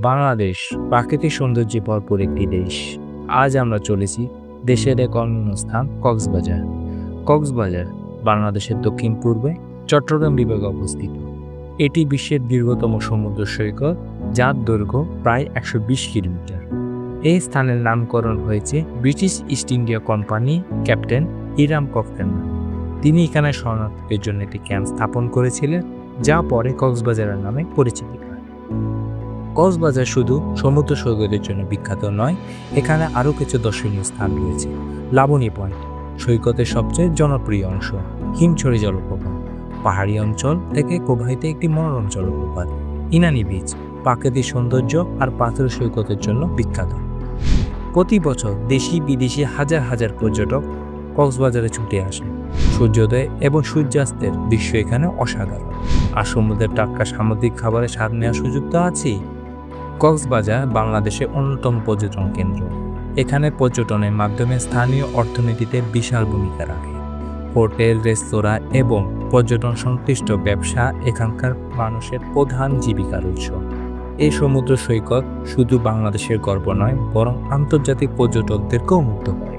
বাংলাদেশ প্রাকৃতিক সৌন্দর্যে ভরপুর একটি দেশ। আজ আমরা চলেছি দেশের এক অনন্য স্থান কক্সবাজার। কক্সবাজার বাংলাদেশের দক্ষিণ পূর্বে চট্টগ্রাম বিভাগে অবস্থিত। এটি বিশ্বের দীর্ঘতম সমুদ্র সৈকত, যার দৈর্ঘ্য প্রায় 120 কিলোমিটার। এই স্থানের নামকরণ হয়েছে British East India company captain Hiram কফের নামে। তিনি এখানে শরণার্থীদের জন্য একটি ক্যাম্প স্থাপন করেছিলেন, যা পরে কক্সবাজারের নামে পরিচিতি পায়। কক্সবাজার শুধু সমুদ্র সৈকতের জন্য বিখ্যাত নয়, এখানে আরও কিছু দর্শনীয় স্থান রয়েছে। লাবণী পয়েন্ট সৈকতের সবচেয়ে জনপ্রিয় অংশ, হিমছড়ি জলপ্রপাত পাহাড়ি অঞ্চল থেকে প্রবাহিত একটি মনোরম জলপ্রপাত, ইনানি বিচ প্রাকৃতিক সৌন্দর্য আর পাথর সৈকতের জন্য বিখ্যাত। প্রতি বছর দেশি বিদেশি হাজার হাজার পর্যটক কক্সবাজারে ছুটে আসে। সূর্যোদয় এবং সূর্যাস্তের দৃশ্য এখানে অসাধারণ, আর সমুদ্রের টাটকা সামুদ্রিক খাবারের স্বাদ নেওয়ার সুযোগ তো আছেই। কক্সবাজার বাংলাদেশের অন্যতম পর্যটন কেন্দ্র। এখানে পর্যটনের মাধ্যমে স্থানীয় অর্থনীতিতে বিশাল ভূমিকা রাখে। হোটেল, রেস্তোরাঁ এবং পর্যটন সংশ্লিষ্ট ব্যবসা এখানকার মানুষের প্রধান জীবিকার উৎস। এই সমুদ্র সৈকত শুধু বাংলাদেশের গর্ব নয়, বরং আন্তর্জাতিক পর্যটকদেরকেও মুগ্ধ করে।